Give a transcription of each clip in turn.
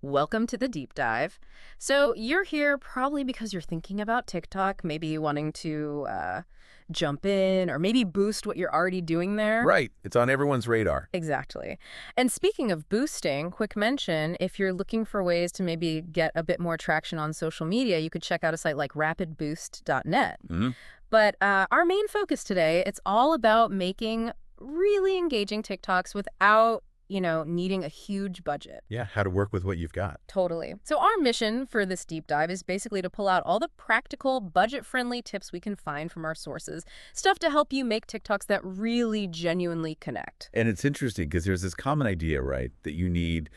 Welcome to the deep dive. So, you're here probably because you're thinking about TikTok, maybe wanting to jump in or maybe boost what you're already doing there. Right. It's on everyone's radar. Exactly. And speaking of boosting, quick mention if you're looking for ways to maybe get a bit more traction on social media, you could check out a site like rapidboost.net. Hmm. But our main focus today, it's all about making really engaging TikToks without needing a huge budget. Yeah, how to work with what you've got. Totally. So our mission for this deep dive is basically to pull out all the practical, budget-friendly tips we can find from our sources. Stuff to help you make TikToks that really genuinely connect. And it's interesting because there's this common idea, right, that you need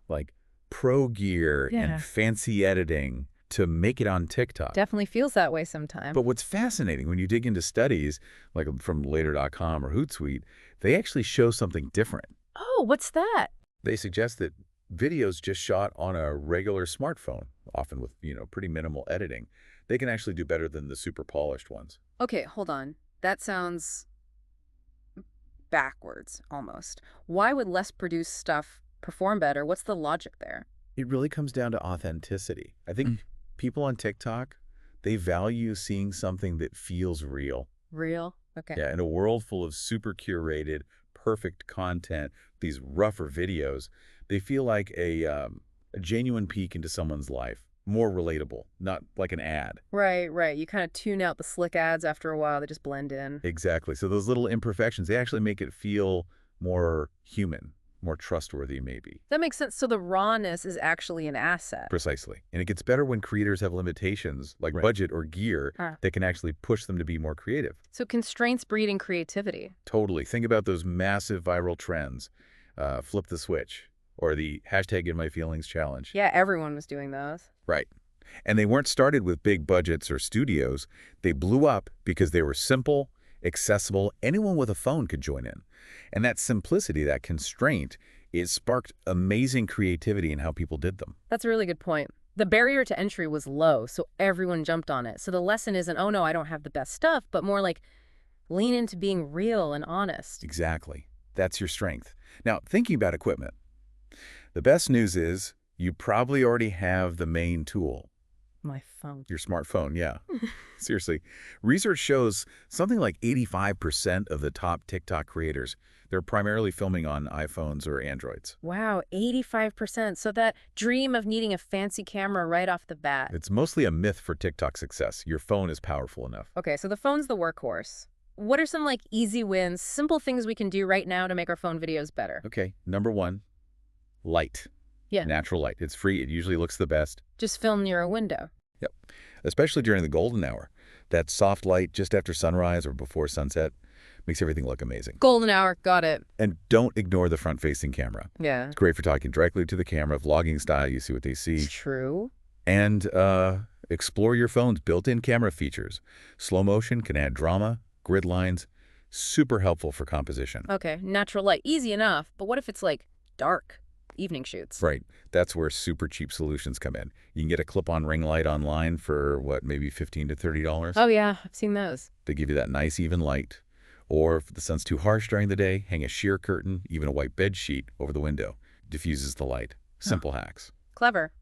like pro gear Yeah. and fancy editing to make it on TikTok. Definitely feels that way sometimes. But what's fascinating when you dig into studies like from later.com or Hootsuite, they actually show something different. Oh, what's that? They suggest that videos just shot on a regular smartphone, often with, pretty minimal editing, they can actually do better than the super polished ones. Okay, hold on. That sounds backwards, almost. Why would less produced stuff perform better? What's the logic there? It really comes down to authenticity. I think people on TikTok, they value seeing something that feels real. Real? Okay. Yeah, in a world full of super curated, perfect content, these rougher videos, they feel like a genuine peek into someone's life. More relatable, not like an ad. Right, right. You kind of tune out the slick ads after a while. They just blend in. Exactly. So those little imperfections, they actually make it feel more human, more trustworthy maybe. That makes sense. So the rawness is actually an asset. Precisely. And it gets better when creators have limitations like Right. budget or gear Huh. that can actually push them to be more creative. So constraints breeding creativity. Totally. Think about those massive viral trends. Flip the switch or the hashtag in my feelings challenge. Yeah, everyone was doing those. Right. And they weren't started with big budgets or studios. They blew up because they were simple, accessible. Anyone with a phone could join in. And that simplicity, that constraint, it sparked amazing creativity in how people did them. That's a really good point. The barrier to entry was low, so everyone jumped on it. So the lesson isn't, oh no, I don't have the best stuff, but more like lean into being real and honest. Exactly. That's your strength. Now, thinking about equipment, the best news is you probably already have the main tool, My phone. your smartphone, yeah. Seriously. Research shows something like 85% of the top TikTok creators, they're primarily filming on iPhones or Androids. Wow, 85%. So that dream of needing a fancy camera right off the bat. It's mostly a myth for TikTok success. Your phone is powerful enough. Okay, so the phone's the workhorse. What are some easy wins, simple things we can do right now to make our phone videos better? Okay, number one, light. Yeah. Natural light. It's free. It usually looks the best. Just film near a window. Yep. Especially during the golden hour. That soft light just after sunrise or before sunset makes everything look amazing. Golden hour, got it. And don't ignore the front-facing camera. Yeah. It's great for talking directly to the camera, vlogging style, you see what they see. It's true. And explore your phone's built-in camera features. Slow motion can add drama, grid lines, super helpful for composition. Okay, natural light, easy enough. But what if it's dark? Evening shoots. Right. That's where super cheap solutions come in. You can get a clip-on ring light online for, what, maybe $15 to $30? Oh yeah, I've seen those. They give you that nice, even light. Or if the sun's too harsh during the day, hang a sheer curtain, even a white bed sheet over the window. Diffuses the light. Simple hacks. Clever.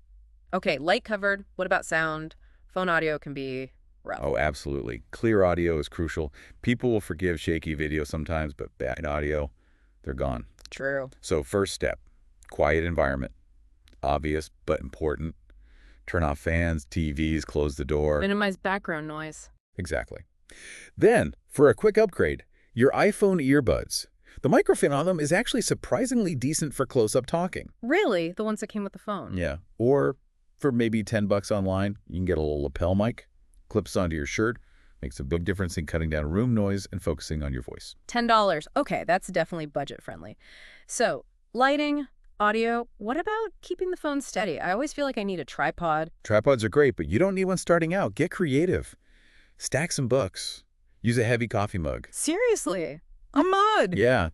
Okay, light covered. What about sound? Phone audio can be rough. Oh, absolutely. Clear audio is crucial. People will forgive shaky video sometimes, but bad audio, they're gone. True. So first step, quiet environment. Obvious, but important. Turn off fans, TVs, close the door. Minimize background noise. Exactly. Then, for a quick upgrade, your iPhone earbuds. The microphone on them is actually surprisingly decent for close-up talking. Really? The ones that came with the phone? Yeah. Or for maybe $10 online, you can get a little lapel mic, clips onto your shirt, makes a big difference in cutting down room noise and focusing on your voice. $10. Okay, that's definitely budget friendly. So, lighting, audio, what about keeping the phone steady? I always feel like I need a tripod. Tripods are great, but you don't need one starting out. Get creative. Stack some books. Use a heavy coffee mug. Seriously? A mud? Yeah.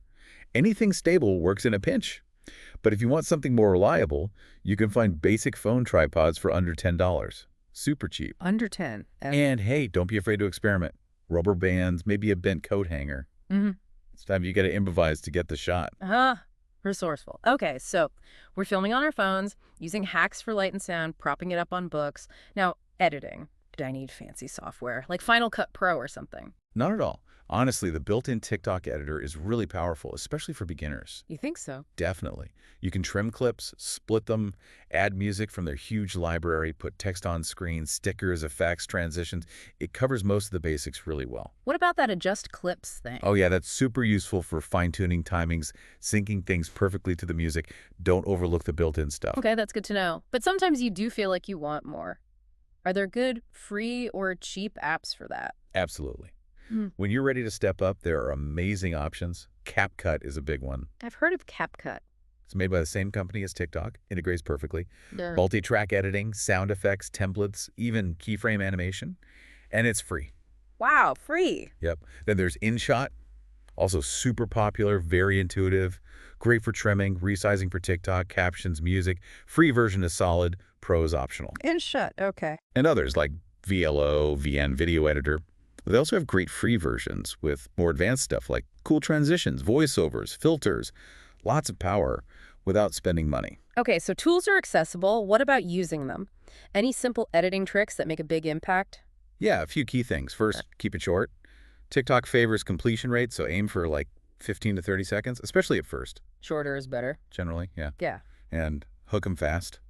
Anything stable works in a pinch. But if you want something more reliable, you can find basic phone tripods for under $10. Super cheap. Under 10. And hey, don't be afraid to experiment. Rubber bands, maybe a bent coat hanger. Mm-hmm. It's time you got to improvise to get the shot. Resourceful. Okay, so we're filming on our phones, using hacks for light and sound, propping it up on books. Now, editing. Did I need fancy software, like Final Cut Pro or something? Not at all. Honestly, the built-in TikTok editor is really powerful, especially for beginners. You think so? Definitely. You can trim clips, split them, add music from their huge library, put text on screen, stickers, effects, transitions. It covers most of the basics really well. What about that adjust clips thing? Oh yeah, that's super useful for fine-tuning timings, syncing things perfectly to the music. Don't overlook the built-in stuff. Okay, that's good to know. But sometimes you do feel like you want more. Are there good free or cheap apps for that? Absolutely. Hmm. When you're ready to step up, there are amazing options. CapCut is a big one. I've heard of CapCut. It's made by the same company as TikTok, integrates perfectly. Yeah. Multi-track editing, sound effects, templates, even keyframe animation. And it's free. Wow, free. Yep. Then there's InShot, also super popular, very intuitive, great for trimming, resizing for TikTok, captions, music. Free version is solid, pro is optional. InShot, okay. And others like VLO, VN Video Editor. They also have great free versions with more advanced stuff like cool transitions, voiceovers, filters, lots of power without spending money. Okay, so tools are accessible. What about using them? Any simple editing tricks that make a big impact? Yeah, a few key things. First, keep it short. TikTok favors completion rate, so aim for like 15 to 30 seconds, especially at first, Shorter is better. generally, yeah. Yeah. And hook them fast.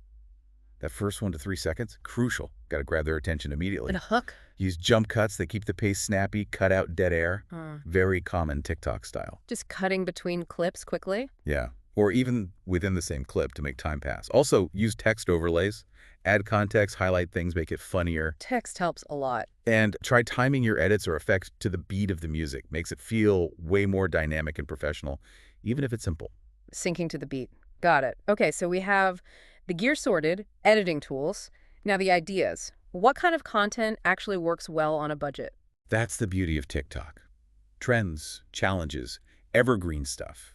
That first 1 to 3 seconds, crucial. Got to grab their attention immediately. And a hook? Use jump cuts that keep the pace snappy, cut out dead air. Very common TikTok style. Just cutting between clips quickly? Yeah. Or even within the same clip to make time pass. Also, use text overlays. Add context, highlight things, make it funnier. Text helps a lot. And try timing your edits or effects to the beat of the music. Makes it feel way more dynamic and professional, even if it's simple. Syncing to the beat. Got it. Okay, so we have the gear sorted, editing tools. Now the ideas. What kind of content actually works well on a budget? That's the beauty of TikTok. Trends, challenges, evergreen stuff.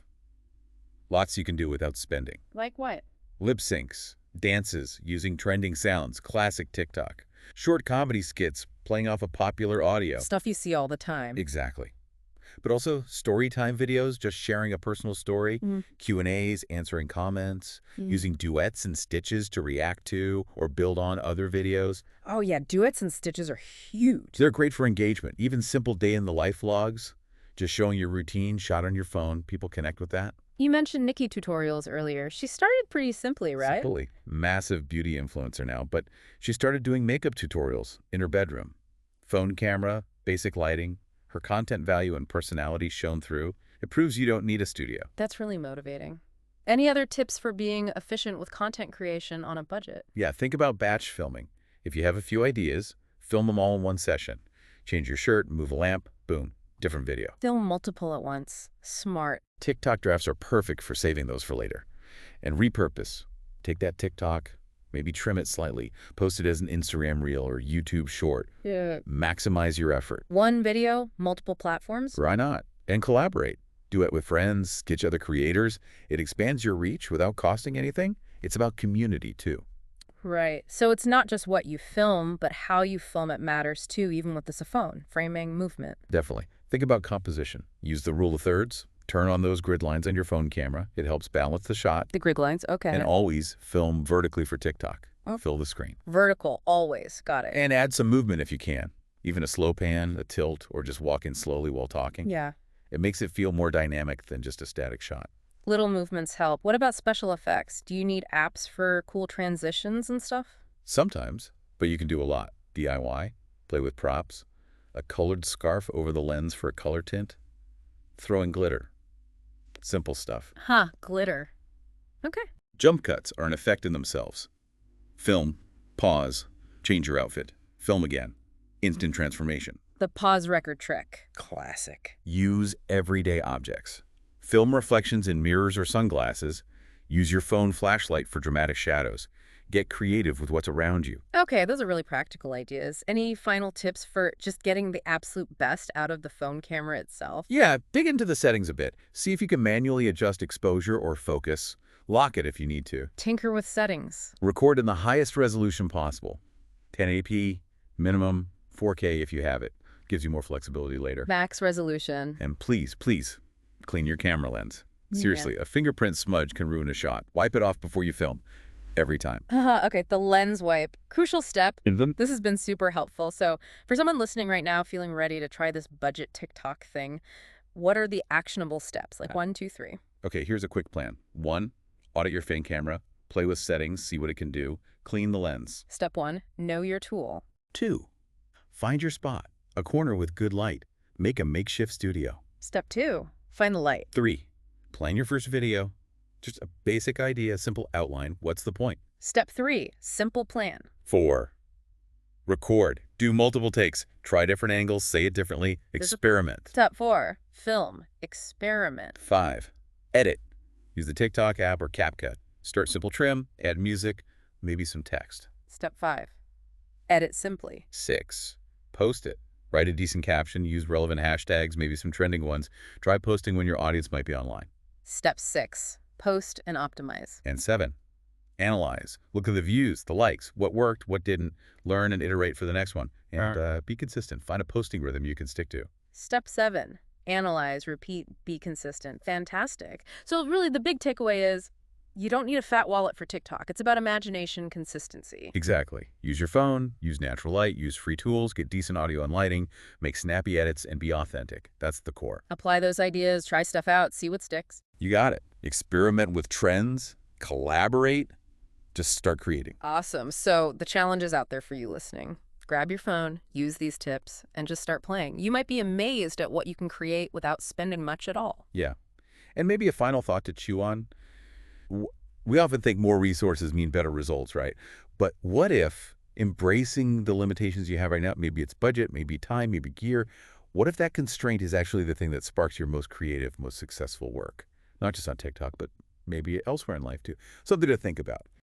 Lots you can do without spending. Like what? Lip syncs, dances using trending sounds, classic TikTok. Short comedy skits playing off a popular audio. Stuff you see all the time. Exactly. But also story time videos, just sharing a personal story, Q&As, answering comments, using duets and stitches to react to or build on other videos. Oh yeah, duets and stitches are huge. They're great for engagement. Even simple day-in-the-life vlogs, just showing your routine shot on your phone. People connect with that. You mentioned Nikki tutorials earlier. She started pretty simply, right? Simply. Massive beauty influencer now, but she started doing makeup tutorials in her bedroom. Phone camera, basic lighting, her content value and personality shown through. It proves you don't need a studio. That's really motivating. Any other tips for being efficient with content creation on a budget? Yeah, think about batch filming. If you have a few ideas, film them all in one session. Change your shirt, move a lamp, boom, different video. Film multiple at once. Smart. TikTok drafts are perfect for saving those for later. And repurpose. Take that TikTok, maybe trim it slightly, post it as an Instagram reel or YouTube short. Yeah. Maximize your effort. One video, multiple platforms? Why not? And collaborate. Do it with friends, sketch other creators. It expands your reach without costing anything. It's about community, too. Right. So it's not just what you film, but how you film it matters too, even with this a phone. Framing, movement. Definitely. Think about composition. Use the rule of thirds. Turn on those grid lines on your phone camera. It helps balance the shot. The grid lines, okay. And always film vertically for TikTok. Oh. Fill the screen. Vertical, always. Got it. And add some movement if you can. Even a slow pan, a tilt, or just walk in slowly while talking. Yeah. It makes it feel more dynamic than just a static shot. Little movements help. What about special effects? Do you need apps for cool transitions and stuff? Sometimes, but you can do a lot. DIY, play with props, a colored scarf over the lens for a color tint, throw in glitter. Simple stuff. Huh, glitter. Okay. Jump cuts are an effect in themselves. Film, pause, change your outfit, film again. Instant transformation. The pause record trick. Classic. Use everyday objects. Film reflections in mirrors or sunglasses. Use your phone flashlight for dramatic shadows. Get creative with what's around you. Okay, those are really practical ideas. Any final tips for just getting the absolute best out of the phone camera itself? Yeah, dig into the settings a bit. See if you can manually adjust exposure or focus. Lock it if you need to. Tinker with settings. Record in the highest resolution possible. 1080p, minimum, 4K if you have it. Gives you more flexibility later. Max resolution. And please, please, clean your camera lens. Yeah. Seriously, a fingerprint smudge can ruin a shot. Wipe it off before you film. Every time. Okay, the lens wipe. Crucial step. Even? This has been super helpful. So, for someone listening right now feeling ready to try this budget TikTok thing, what are the actionable steps? Like one, two, three. Okay, here's a quick plan. 1, audit your Fang camera. Play with settings, see what it can do. Clean the lens. Step 1, know your tool. 2, find your spot. A corner with good light. Make a makeshift studio. Step 2, find the light. 3, plan your first video. Just a basic idea, simple outline. What's the point? Step 3, simple plan. 4, record. Do multiple takes. Try different angles, say it differently. Experiment. Step 4, film. Experiment. 5, edit. Use the TikTok app or CapCut. Start simple trim, add music, maybe some text. Step 5, edit simply. 6, post it. Write a decent caption, use relevant hashtags, maybe some trending ones. Try posting when your audience might be online. Step 6, post and optimize. And 7, analyze. Look at the views, the likes, what worked, what didn't. Learn and iterate for the next one. And be consistent. Find a posting rhythm you can stick to. Step 7, analyze, repeat, be consistent. Fantastic. So really the big takeaway is you don't need a fat wallet for TikTok. It's about imagination, consistency. Exactly. Use your phone, use natural light, use free tools, get decent audio and lighting, make snappy edits, and be authentic. That's the core. Apply those ideas, try stuff out, see what sticks. You got it. Experiment with trends, collaborate, just start creating. Awesome. So the challenge is out there for you listening. Grab your phone, use these tips, and just start playing. You might be amazed at what you can create without spending much at all. Yeah. And maybe a final thought to chew on. We often think more resources mean better results, right? But what if embracing the limitations you have right now, maybe it's budget, maybe time, maybe gear, what if that constraint is actually the thing that sparks your most creative, most successful work? Not just on TikTok, but maybe elsewhere in life too. Something to think about.